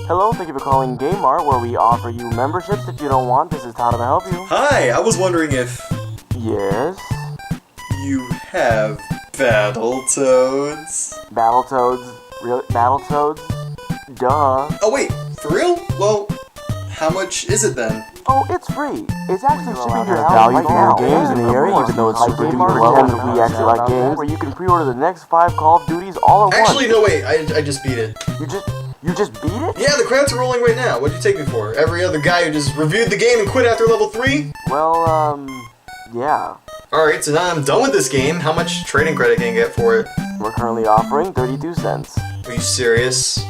Hello, thank you for calling Game Mart, where we offer you memberships if you don't want. This is Todd to help you. Hi, I was wondering if Yes? you have Battletoads. Battletoads? Really? Battletoads? Duh. Oh wait, for real? Well, how much is it then? Oh, it's free. It's actually shipping to your value house right for now. your games in the area, even though it's like super Game duper Mart low. pretends that we actually like games, where you can pre-order the next 5 Call of Duties all at Actually, once. no wait, I just beat it. You just beat it? Yeah, the credits are rolling right now. What'd you take me for? Every other guy who just reviewed the game and quit after level 3? Well, yeah. Alright, so now I'm done with this game. How much trading credit can I get for it? We're currently offering 32 cents. Are you serious?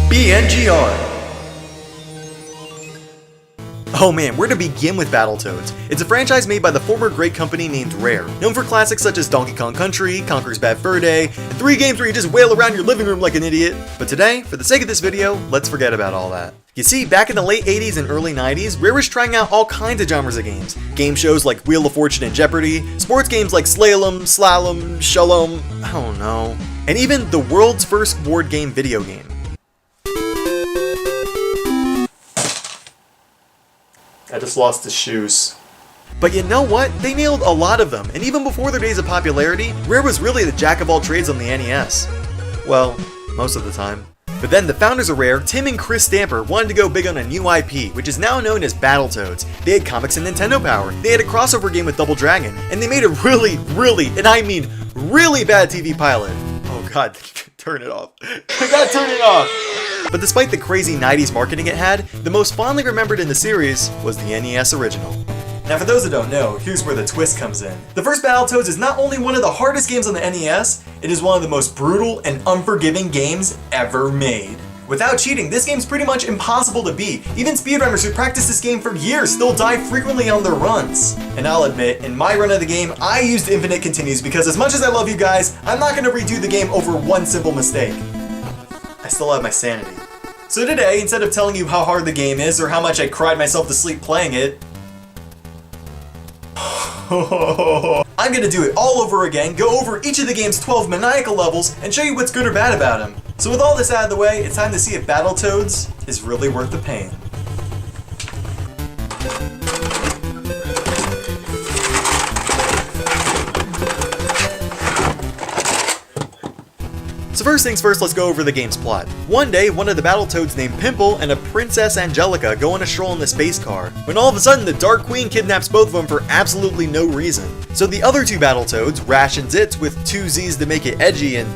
BNGR. Oh man, where to begin with Battletoads? It's a franchise made by the former great company named Rare, known for classics such as Donkey Kong Country, Conker's Bad Fur Day, and 3 games where you just wail around your living room like an idiot. But today, for the sake of this video, let's forget about all that. You see, back in the late 80s and early 90s, Rare was trying out all kinds of genres of games. Game shows like Wheel of Fortune and Jeopardy, sports games like Slalom, Shalom, I don't know, and even the world's first board game video game. I just lost his shoes. But you know what? They nailed a lot of them, and even before their days of popularity, Rare was really the jack of all trades on the NES. Well, most of the time. But then the founders of Rare, Tim and Chris Stamper, wanted to go big on a new IP, which is now known as Battletoads. They had comics and Nintendo Power, they had a crossover game with Double Dragon, and they made a really, and I mean really bad TV pilot. Oh god, turn it off. I gotta turn it off! But despite the crazy 90s marketing it had, the most fondly remembered in the series was the NES original. Now for those that don't know, here's where the twist comes in. The first Battletoads is not only one of the hardest games on the NES, it is one of the most brutal and unforgiving games ever made. Without cheating, this game's pretty much impossible to beat. Even speedrunners who practice this game for years still die frequently on their runs. And I'll admit, in my run of the game, I used infinite continues because as much as I love you guys, I'm not gonna redo the game over one simple mistake. I still have my sanity. So today, instead of telling you how hard the game is or how much I cried myself to sleep playing it, I'm gonna do it all over again, go over each of the game's 12 maniacal levels, and show you what's good or bad about them. So with all this out of the way, it's time to see if Battletoads is really worth the pain. So first things first, let's go over the game's plot. One day, one of the Battletoads named Pimple and a Princess Angelica go on a stroll in the space car, when all of a sudden the Dark Queen kidnaps both of them for absolutely no reason. So the other 2 Battletoads, Rash and Zitz, with 2 Z's to make it edgy and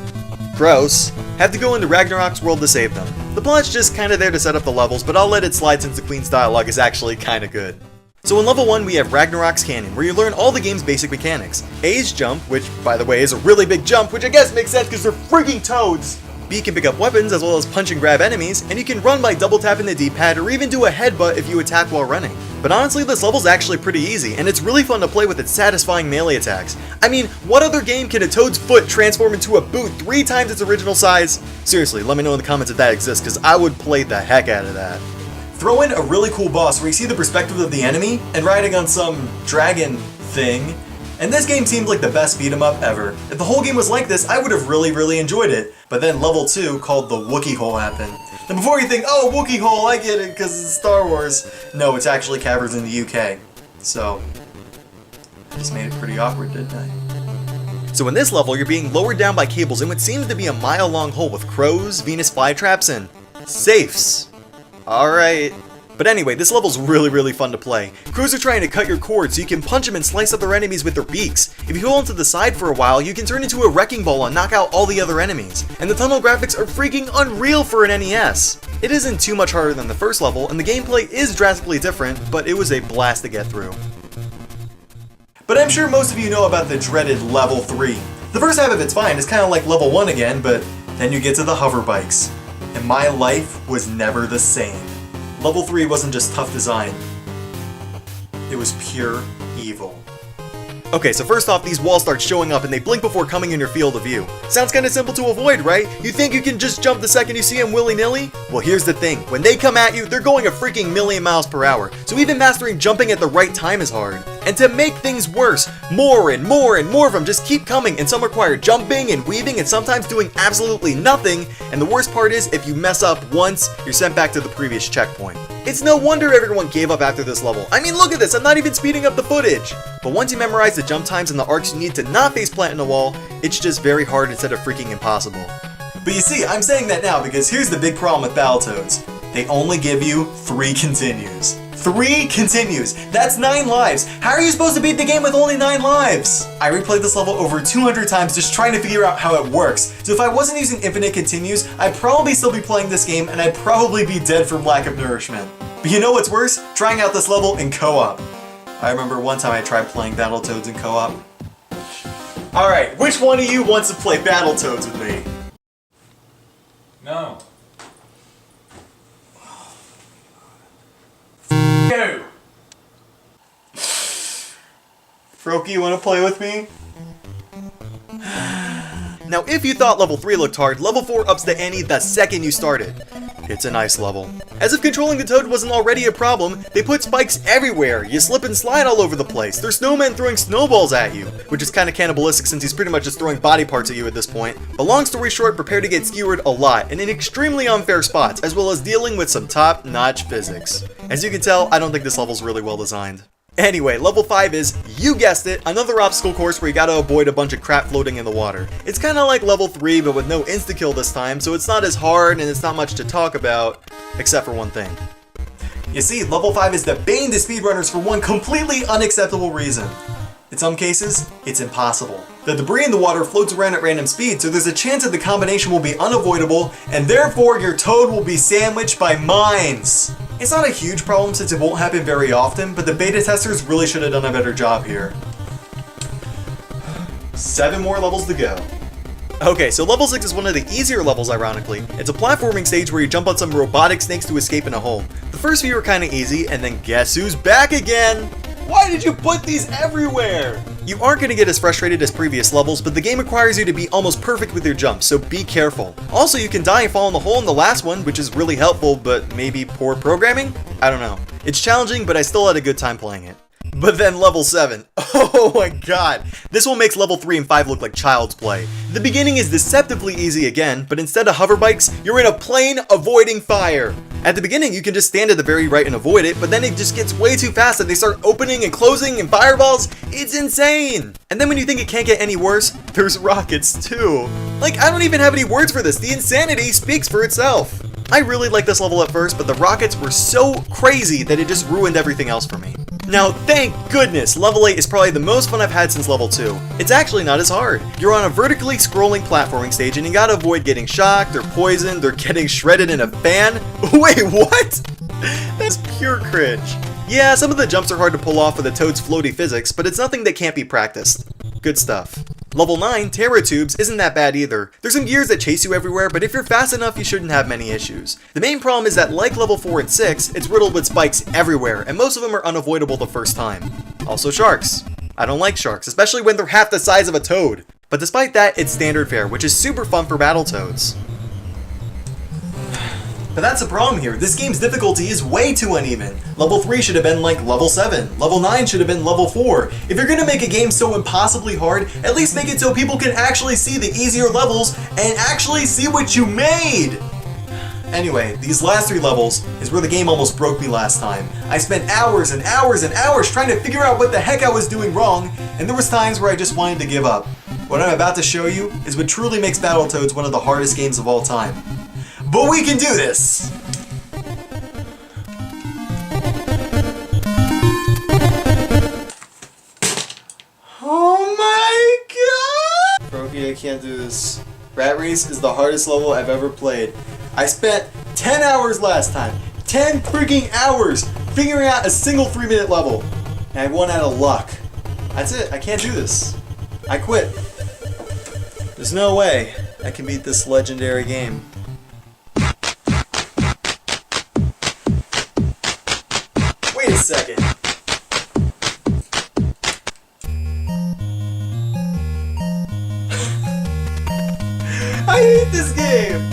gross, have to go into Ragnarok's world to save them. The plot's just kinda there to set up the levels, but I'll let it slide since the Queen's dialogue is actually kinda good. So in level 1 we have Ragnarok's Canyon, where you learn all the game's basic mechanics. A's jump, which by the way is a really big jump, which I guess makes sense because they're freaking toads. B can pick up weapons as well as punch and grab enemies, and you can run by double tapping the D-pad or even do a headbutt if you attack while running. But honestly, this level's actually pretty easy, and it's really fun to play with its satisfying melee attacks. I mean, what other game can a toad's foot transform into a boot 3 times its original size? Seriously, let me know in the comments if that exists, because I would play the heck out of that. Throw in a really cool boss where you see the perspective of the enemy and riding on some dragon thing, and this game seemed like the best beat 'em up ever. If the whole game was like this, I would have really enjoyed it. But then level 2, called the Wookiee Hole, happened. And before you think, oh, Wookiee Hole, I get it because it's Star Wars. No, it's actually caverns in the UK. So, I just made it pretty awkward, didn't I? So in this level, you're being lowered down by cables in what seems to be a mile-long hole with crows, Venus flytraps, and safes. Alright. But anyway, this level's really fun to play. Crows are trying to cut your cord so you can punch them and slice up their enemies with their beaks. If you hold onto the side for a while, you can turn into a wrecking ball and knock out all the other enemies. And the tunnel graphics are freaking unreal for an NES. It isn't too much harder than the first level, and the gameplay is drastically different, but it was a blast to get through. But I'm sure most of you know about the dreaded level 3. The first half of it's fine, it's kinda like level 1 again, but then you get to the hover bikes. And my life was never the same. Level 3 wasn't just tough design, it was pure evil. Okay, so first off, these walls start showing up and they blink before coming in your field of view. Sounds kinda simple to avoid, right? You think you can just jump the second you see them willy-nilly? Well, here's the thing. When they come at you, they're going a freaking million miles per hour, so even mastering jumping at the right time is hard. And to make things worse, more and more and more of them just keep coming, and some require jumping and weaving and sometimes doing absolutely nothing, and the worst part is, if you mess up once, you're sent back to the previous checkpoint. It's no wonder everyone gave up after this level. I mean, look at this, I'm not even speeding up the footage! But once you memorize the jump times and the arcs you need to not face plant in a wall, it's just very hard instead of freaking impossible. But you see, I'm saying that now because here's the big problem with Battletoads. They only give you 3 continues. 3 continues! That's 9 lives! How are you supposed to beat the game with only 9 lives? I replayed this level over 200 times just trying to figure out how it works. So if I wasn't using infinite continues, I'd probably still be playing this game and I'd probably be dead from lack of nourishment. But you know what's worse? Trying out this level in co-op. I remember one time I tried playing Battletoads in co-op. Alright, which one of you wants to play Battletoads with me? No. You! Froki, you wanna play with me? Now, if you thought level 3 looked hard, level 4 ups the ante the second you started. It's a nice level. As if controlling the toad wasn't already a problem, they put spikes everywhere. You slip and slide all over the place. There's snowmen throwing snowballs at you, which is kinda cannibalistic since he's pretty much just throwing body parts at you at this point. But long story short, prepare to get skewered a lot and in extremely unfair spots, as well as dealing with some top-notch physics. As you can tell, I don't think this level's really well designed. Anyway, level 5 is, you guessed it, another obstacle course where you gotta avoid a bunch of crap floating in the water. It's kinda like level 3, but with no insta-kill this time, so it's not as hard and it's not much to talk about, except for one thing. You see, level 5 is the bane to speedrunners for one completely unacceptable reason. In some cases, it's impossible. The debris in the water floats around at random speeds, so there's a chance that the combination will be unavoidable, and therefore your toad will be sandwiched by mines. It's not a huge problem since it won't happen very often, but the beta testers really should have done a better job here. 7 more levels to go. Okay, so level 6 is one of the easier levels, ironically. It's a platforming stage where you jump on some robotic snakes to escape in a hole. The first few are kinda easy, and then guess who's back again? Why did you put these everywhere? You aren't going to get as frustrated as previous levels, but the game requires you to be almost perfect with your jumps, so be careful. Also, you can die and fall in the hole in the last one, which is really helpful, but maybe poor programming? I don't know. It's challenging, but I still had a good time playing it. But then level 7. Oh my god. This one makes level 3 and 5 look like child's play. The beginning is deceptively easy again, but instead of hover bikes, you're in a plane avoiding fire. At the beginning, you can just stand at the very right and avoid it, but then it just gets way too fast and they start opening and closing and fireballs. It's insane! And then when you think it can't get any worse, there's rockets too. Like, I don't even have any words for this. The insanity speaks for itself. I really liked this level at first, but the rockets were so crazy that it just ruined everything else for me. Now, thank goodness, level 8 is probably the most fun I've had since level 2. It's actually not as hard. You're on a vertically scrolling platforming stage and you gotta avoid getting shocked or poisoned or getting shredded in a fan. Wait, what? That's pure cringe. Yeah, some of the jumps are hard to pull off with the Toad's floaty physics, but it's nothing that can't be practiced. Good stuff. Level 9, Terra Tubes, isn't that bad either. There's some gears that chase you everywhere, but if you're fast enough, you shouldn't have many issues. The main problem is that, like level 4 and 6, it's riddled with spikes everywhere, and most of them are unavoidable the first time. Also sharks. I don't like sharks, especially when they're half the size of a toad. But despite that, it's standard fare, which is super fun for Battletoads. But that's the problem here. This game's difficulty is way too uneven. Level 3 should have been like level 7. Level 9 should have been level 4. If you're gonna make a game so impossibly hard, at least make it so people can actually see the easier levels and actually see what you made! Anyway, these last 3 levels is where the game almost broke me last time. I spent hours and hours and hours trying to figure out what the heck I was doing wrong, and there was times where I just wanted to give up. What I'm about to show you is what truly makes Battletoads one of the hardest games of all time. But we can do this! Oh my god! Froki, I can't do this. Rat Race is the hardest level I've ever played. I spent 10 hours last time. 10 freaking hours figuring out a single 3-minute level. And I won out of luck. That's it, I can't do this. I quit. There's no way I can beat this legendary game. Wait a second. hate this game!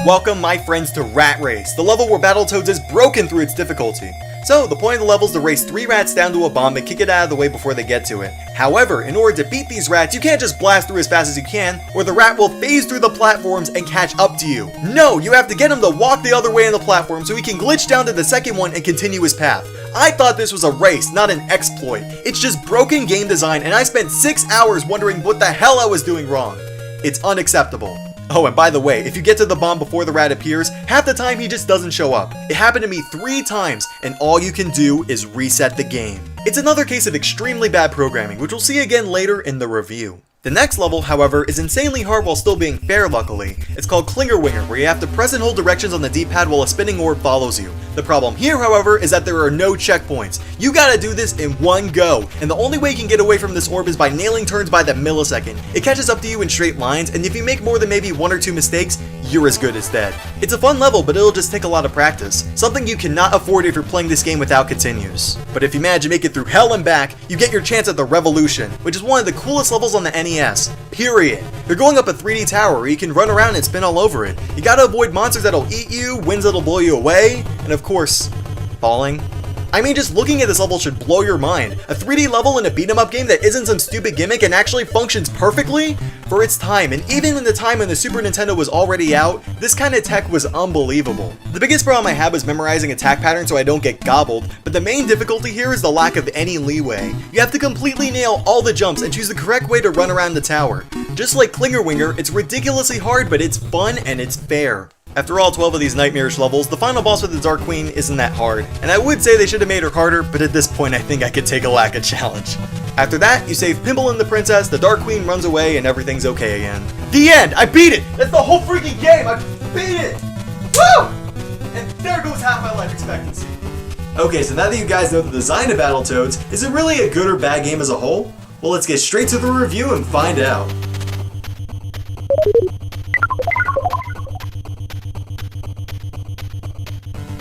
Welcome, my friends, to Rat Race, the level where Battletoads is broken through its difficulty. So, the point of the level is to race 3 rats down to a bomb and kick it out of the way before they get to it. However, in order to beat these rats, you can't just blast through as fast as you can, or the rat will phase through the platforms and catch up to you. No, you have to get him to walk the other way on the platform so he can glitch down to the second one and continue his path. I thought this was a race, not an exploit. It's just broken game design, and I spent 6 hours wondering what the hell I was doing wrong. It's unacceptable. Oh, and by the way, if you get to the bomb before the rat appears, half the time he just doesn't show up. It happened to me 3 times, and all you can do is reset the game. It's another case of extremely bad programming, which we'll see again later in the review. The next level, however, is insanely hard while still being fair, luckily. It's called Clinger Winger, where you have to press and hold directions on the D-pad while a spinning orb follows you. The problem here, however, is that there are no checkpoints. You gotta do this in one go, and the only way you can get away from this orb is by nailing turns by the millisecond. It catches up to you in straight lines, and if you make more than maybe 1 or 2 mistakes, you're as good as dead. It's a fun level, but it'll just take a lot of practice, something you cannot afford if you're playing this game without continues. But if you manage to make it through hell and back, you get your chance at the Revolution, which is one of the coolest levels on the NES. Period. You're going up a 3D tower where you can run around and spin all over it. You gotta avoid monsters that'll eat you, winds that'll blow you away, and of course, falling. I mean, just looking at this level should blow your mind. A 3D level in a beat-em-up game that isn't some stupid gimmick and actually functions perfectly for its time, and even in the time when the Super Nintendo was already out, this kind of tech was unbelievable. The biggest problem I had was memorizing attack patterns so I don't get gobbled, but the main difficulty here is the lack of any leeway. You have to completely nail all the jumps and choose the correct way to run around the tower. Just like Clinger Winger, it's ridiculously hard, but it's fun and it's fair. After all 12 of these nightmarish levels, the final boss with the Dark Queen isn't that hard, and I would say they should have made her harder, but at this point I think I could take a lack of challenge. After that, you save Pimple and the princess, the Dark Queen runs away, and everything's okay again. The end! I beat it! That's the whole freaking game! I beat it! Woo! And there goes half my life expectancy. Okay, so now that you guys know the design of Battletoads, is it really a good or bad game as a whole? Well, let's get straight to the review and find out.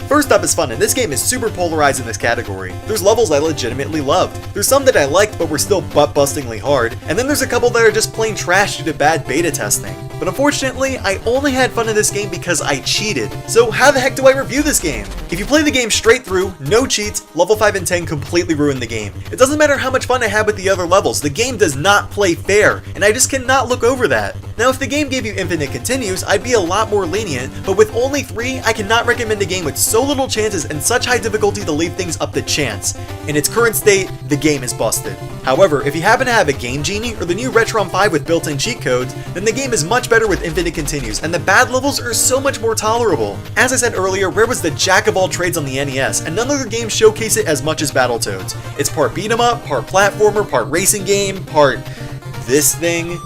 First up is fun, and this game is super polarized in this category. There's levels I legitimately loved. There's some that I liked but were still butt-bustingly hard, and then there's a couple that are just plain trash due to bad beta testing. But unfortunately, I only had fun in this game because I cheated. So how the heck do I review this game? If you play the game straight through, no cheats, level 5 and 10 completely ruin the game. It doesn't matter how much fun I had with the other levels, the game does not play fair, and I just cannot look over that. Now, if the game gave you infinite continues, I'd be a lot more lenient, but with only 3, I cannot recommend a game with so little chances and such high difficulty to leave things up to chance. In its current state, the game is busted. However, if you happen to have a Game Genie or the new Retron 5 with built-in cheat codes, then the game is much better with infinite continues, and the bad levels are so much more tolerable. As I said earlier, Rare was the jack of all trades on the NES, and none other games showcase it as much as Battletoads. It's part beat 'em up, part platformer, part racing game, part this thing.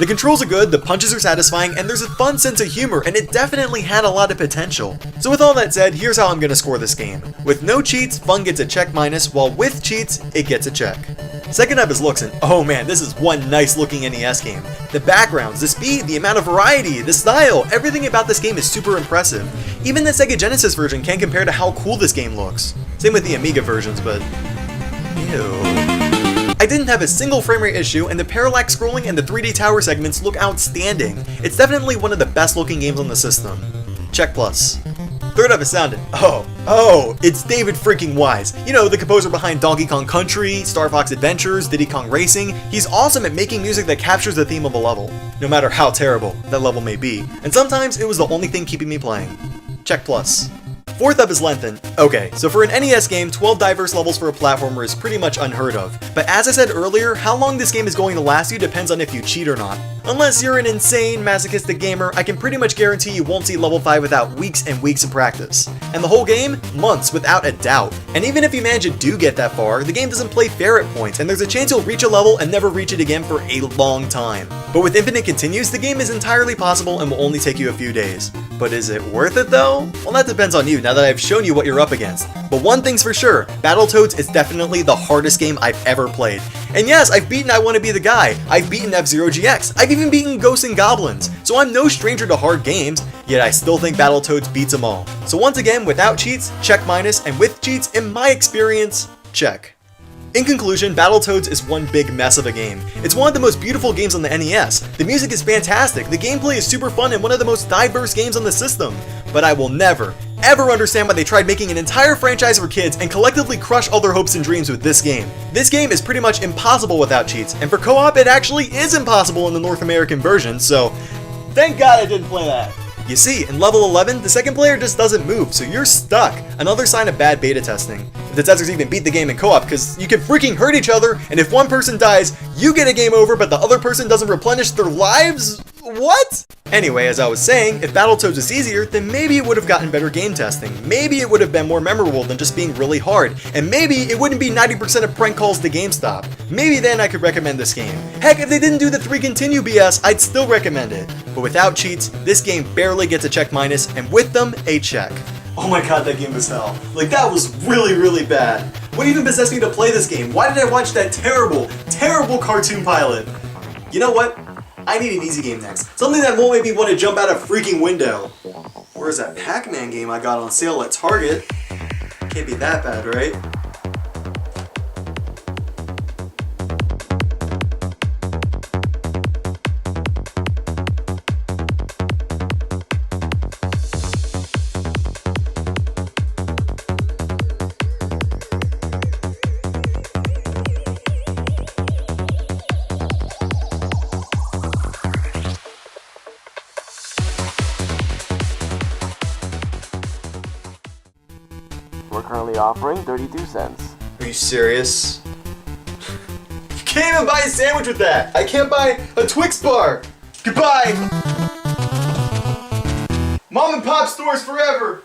The controls are good, the punches are satisfying, and there's a fun sense of humor, and it definitely had a lot of potential. So with all that said, here's how I'm gonna score this game. With no cheats, fun gets a check minus, while with cheats, it gets a check. Second up is looks, and oh man, this is one nice looking NES game. The backgrounds, the speed, the amount of variety, the style, everything about this game is super impressive. Even the Sega Genesis version can't compare to how cool this game looks. Same with the Amiga versions, but ew. I didn't have a single frame rate issue, and the parallax scrolling and the 3D tower segments look outstanding. It's definitely one of the best looking games on the system. Check plus. Third up is sound, and it's David freaking Wise. You know, the composer behind Donkey Kong Country, Star Fox Adventures, Diddy Kong Racing. He's awesome at making music that captures the theme of a level, no matter how terrible that level may be. And sometimes it was the only thing keeping me playing. Check plus. Fourth up is length, and okay, so for an NES game, 12 diverse levels for a platformer is pretty much unheard of. But as I said earlier, how long this game is going to last you depends on if you cheat or not. Unless you're an insane, masochistic gamer, I can pretty much guarantee you won't see level 5 without weeks and weeks of practice. And the whole game? Months, without a doubt. And even if you manage to do get that far, the game doesn't play fair at points, and there's a chance you'll reach a level and never reach it again for a long time. But with infinite continues, the game is entirely possible and will only take you a few days. But is it worth it though? Well, that depends on you now that I've shown you what you're up against. But one thing's for sure, Battletoads is definitely the hardest game I've ever played. And yes, I've beaten I Wanna Be the Guy, I've beaten F-Zero GX, I've even beaten Ghosts and Goblins, so I'm no stranger to hard games, yet I still think Battletoads beats them all. So once again, without cheats, check minus, and with cheats, in my experience, check. In conclusion, Battletoads is one big mess of a game. It's one of the most beautiful games on the NES. The music is fantastic, the gameplay is super fun, and one of the most diverse games on the system. But I will never, ever understand why they tried making an entire franchise for kids and collectively crush all their hopes and dreams with this game. This game is pretty much impossible without cheats, and for co-op it actually is impossible in the North American version, so thank God I didn't play that. You see, in level 11, the second player just doesn't move, so you're stuck. Another sign of bad beta testing. If the testers even beat the game in co-op, because you can freaking hurt each other, and if one person dies, you get a game over, but the other person doesn't replenish their lives? What? Anyway, as I was saying, if Battletoads was easier, then maybe it would have gotten better game testing. Maybe it would have been more memorable than just being really hard. And maybe it wouldn't be 90% of prank calls to GameStop. Maybe then I could recommend this game. Heck, if they didn't do the 3 continue BS, I'd still recommend it. But without cheats, this game barely gets a check minus, and with them, a check. Oh my god, that game was hell. Like, that was really, really bad. What even possessed me to play this game? Why did I watch that terrible, terrible cartoon pilot? You know what? I need an easy game next. Something that won't make me want to jump out a freaking window. Where's that Pac-Man game I got on sale at Target? Can't be that bad, right? We're currently offering 32 cents. Are you serious? You can't even buy a sandwich with that! I can't buy a Twix bar! Goodbye! Mom and pop stores forever!